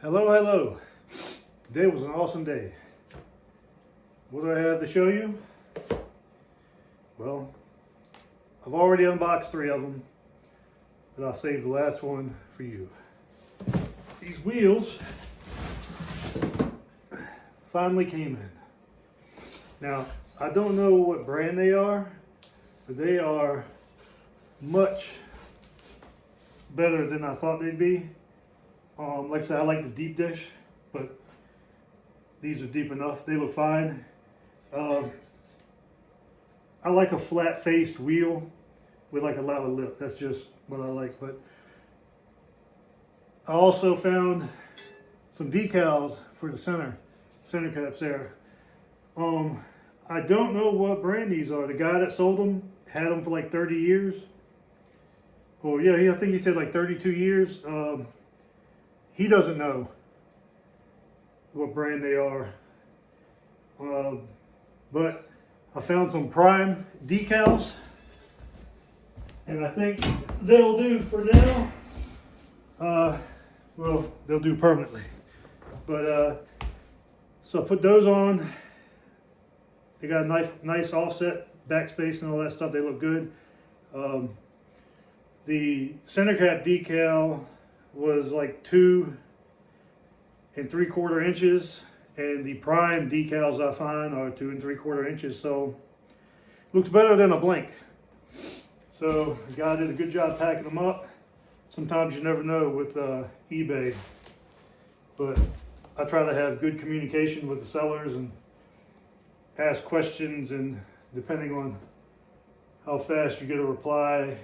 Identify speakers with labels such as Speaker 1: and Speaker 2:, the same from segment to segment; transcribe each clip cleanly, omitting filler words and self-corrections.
Speaker 1: Hello, hello. Today was an awesome day. What do I have to show you? Well, I've already unboxed 3 of them, but I'll save the last one for you. These wheels finally came in. Now, I don't know what brand they are, but they are much better than I thought they'd be. Like I said, I like the deep dish, but these are deep enough. They look fine. I like a flat-faced wheel with like a lot of lip. That's just what I like. But I also found some decals for the center caps there. I don't know what brand these are. The guy that sold them had them for like 30 years. Oh yeah, I think he said like 32 years. He doesn't know what brand they are. But I found some Prime decals, and I think they'll do for now. Well, they'll do permanently. But so I put those on. They got a nice offset, backspace and all that stuff. They look good. The center cap decal was like 2 3/4 inches, and the Prime decals I find are 2 3/4 inches. So looks better than a blank. So the guy did a good job packing them up. Sometimes you never know with eBay, but I try to have good communication with the sellers and ask questions, and depending on how fast you get a reply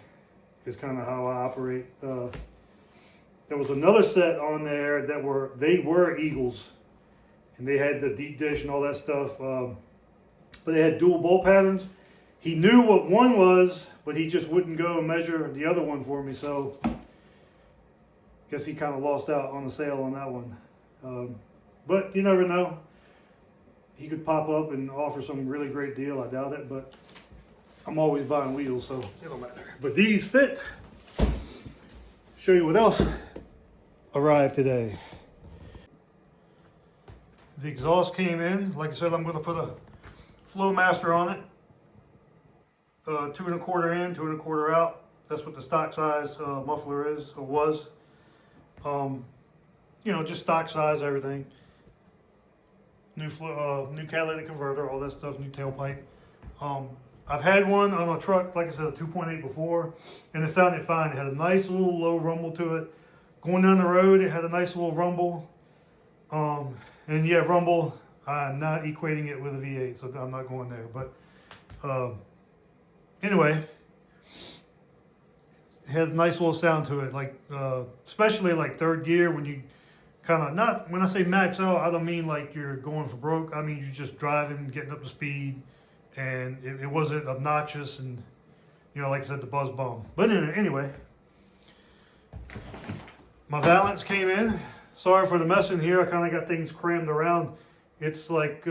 Speaker 1: is kind of how I operate. There was another set on there that were Eagles, and they had the deep dish and all that stuff, but they had dual bolt patterns. He knew what one was, but he just wouldn't go and measure the other one for me, so I guess he kind of lost out on the sale on that one. But you never know. He could pop up and offer some really great deal. I doubt it, but I'm always buying wheels, so it don't matter. But these fit. Show you what else arrived today. The exhaust came in. Like I said, I'm going to put a Flowmaster on it. 2 1/4 in, 2 1/4 out. That's what the stock size muffler is, or was. Just stock size, everything. New catalytic converter, all that stuff, new tailpipe. I've had one on a truck, like I said, a 2.8 before, and it sounded fine. It had a nice little low rumble to it. Going down the road, it had a nice little rumble. And yeah, rumble, I'm not equating it with a V8, so I'm not going there. But anyway, it had a nice little sound to it, like especially like third gear when you kind of, not when I say max out, I don't mean like you're going for broke. I mean you're just driving, getting up to speed, and it wasn't obnoxious, and like I said, the buzz bomb. But anyway, my valance came in. Sorry for the mess in here. I kind of got things crammed around. It's like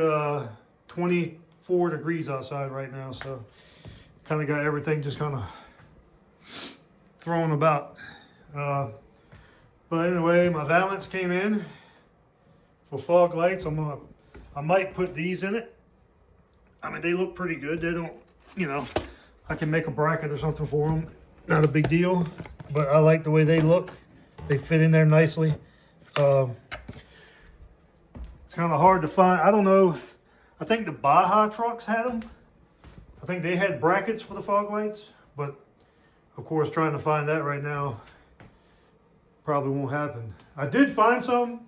Speaker 1: 24 degrees outside right now, so kind of got everything just kind of thrown about. But anyway, my valance came in for fog lights. I might put these in it. I mean, they look pretty good. They don't, I can make a bracket or something for them. Not a big deal, but I like the way they look. They fit in there nicely. It's kind of hard to find. I don't know. I think the Baja trucks had them. I think they had brackets for the fog lights, but of course, trying to find that right now probably won't happen. I did find some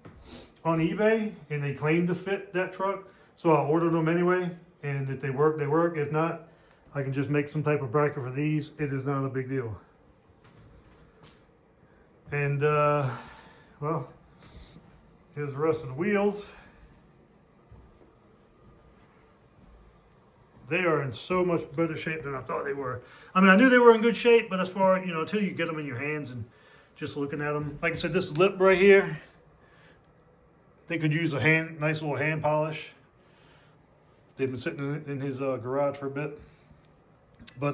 Speaker 1: on eBay, and they claimed to fit that truck, so I ordered them anyway. And if they work, they work. If not, I can just make some type of bracket for these. It is not a big deal. And well, here's the rest of the wheels. They are in so much better shape than I thought they were. I mean, I knew they were in good shape, but as far, until you get them in your hands and just looking at them. Like I said, this lip right here, they could use a nice little hand polish. They've been sitting in his garage for a bit. But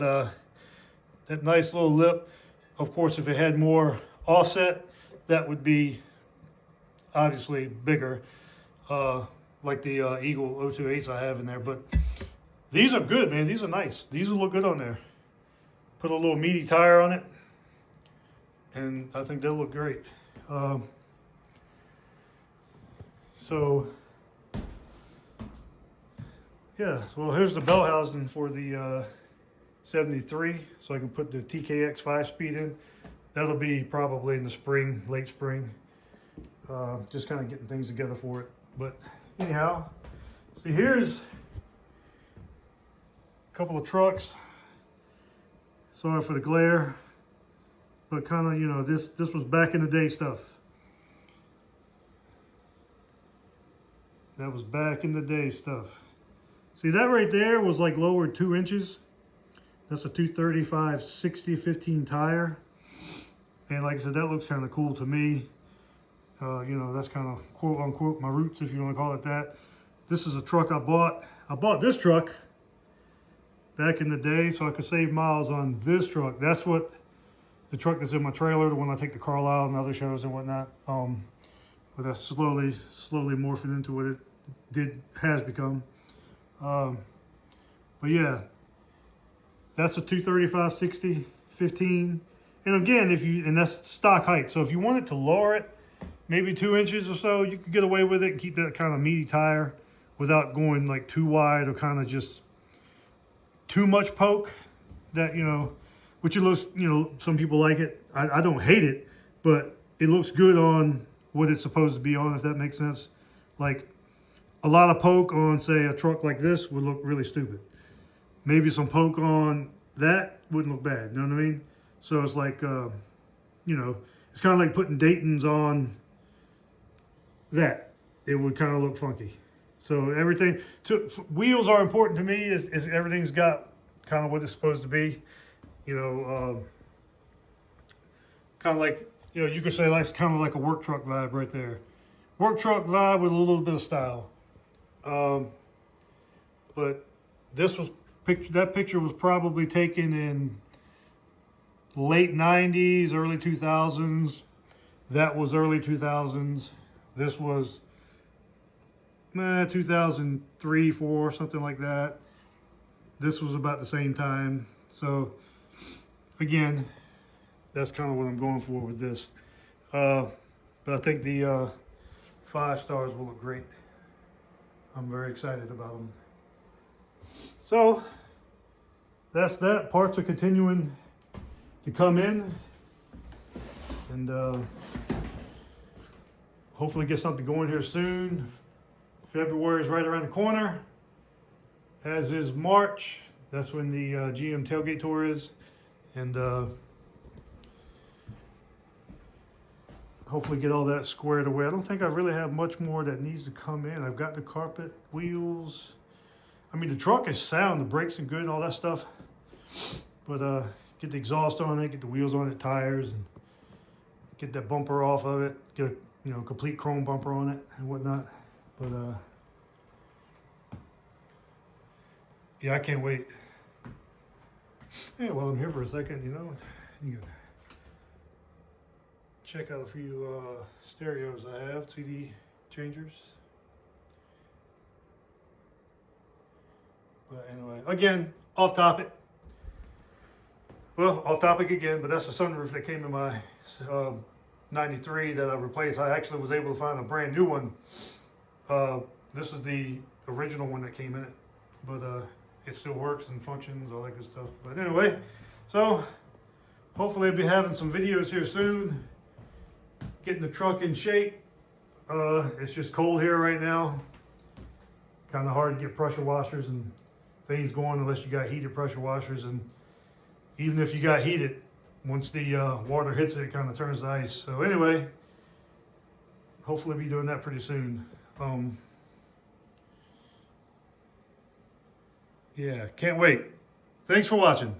Speaker 1: that nice little lip, of course, if it had more offset, that would be obviously bigger, like the Eagle 028s I have in there. But these are good, man. These are nice. These will look good on there. Put a little meaty tire on it, and I think they'll look great. So, yeah. Well, here's the bell housing for the 73, so I can put the TKX 5-speed in. That'll be probably in the spring, late spring. Just kind of getting things together for it. But anyhow, see, here's a couple of trucks. Sorry for the glare, but kind of, you know, this was back in the day stuff. That was back in the day stuff. See, that right there was like lowered 2 inches. That's a 235/60/15 tire. And like I said, that looks kind of cool to me. You know, that's kind of quote unquote my roots, if you want to call it that. This is a truck I bought. I bought this truck back in the day so I could save miles on this truck. That's what the truck that's in my trailer, the one I take to Carlisle and other shows and whatnot. But that's slowly morphing into what it has become. But yeah, that's a 235/60/15. And again, and that's stock height. So if you wanted to lower it, maybe 2 inches or so, you could get away with it and keep that kind of meaty tire without going like too wide or kind of just too much poke. That, you know, which it looks, you know, some people like it. I don't hate it, but it looks good on what it's supposed to be on, if that makes sense. Like a lot of poke on, say, a truck like this would look really stupid. Maybe some poke on that wouldn't look bad, you know what I mean? So it's like, you know, it's kind of like putting Dayton's on that. It would kind of look funky. So everything, wheels are important to me, is everything's got kind of what it's supposed to be. You know, kind of like, you know, you could say that's kind of like a work truck vibe right there. Work truck vibe with a little bit of style. But that picture was probably taken in late 90s, early 2000s. That was early 2000s. This was 2003, 4, something like that. This was about the same time. So again, that's kind of what I'm going for with this. But I think the 5 stars will look great. I'm very excited about them. So that's that. Parts are continuing to come in, and hopefully get something going here soon. February is right around the corner, as is March. That's when the GM tailgate tour is, and hopefully get all that squared away. I don't think I really have much more that needs to come in. I've got the carpet, wheels. I mean, the truck is sound, the brakes are good and all that stuff. But get the exhaust on it, get the wheels on it, tires, and get that bumper off of it. Get a, you know, complete chrome bumper on it and whatnot. But yeah, I can't wait. Yeah, while I'm here for a second, you know, you can check out a few stereos I have, CD changers. But anyway, again, off topic. Well, off topic again, but that's the sunroof that came in my 93 that I replaced. I actually was able to find a brand new one. This is the original one that came in it, but it still works and functions, all that good stuff. But anyway, so hopefully I'll be having some videos here soon, getting the truck in shape. It's just cold here right now. Kind of hard to get pressure washers and things going unless you got heated pressure washers, and even if you got heated, once the water hits it, it kind of turns to ice. So anyway, hopefully be doing that pretty soon. Yeah, can't wait. Thanks for watching.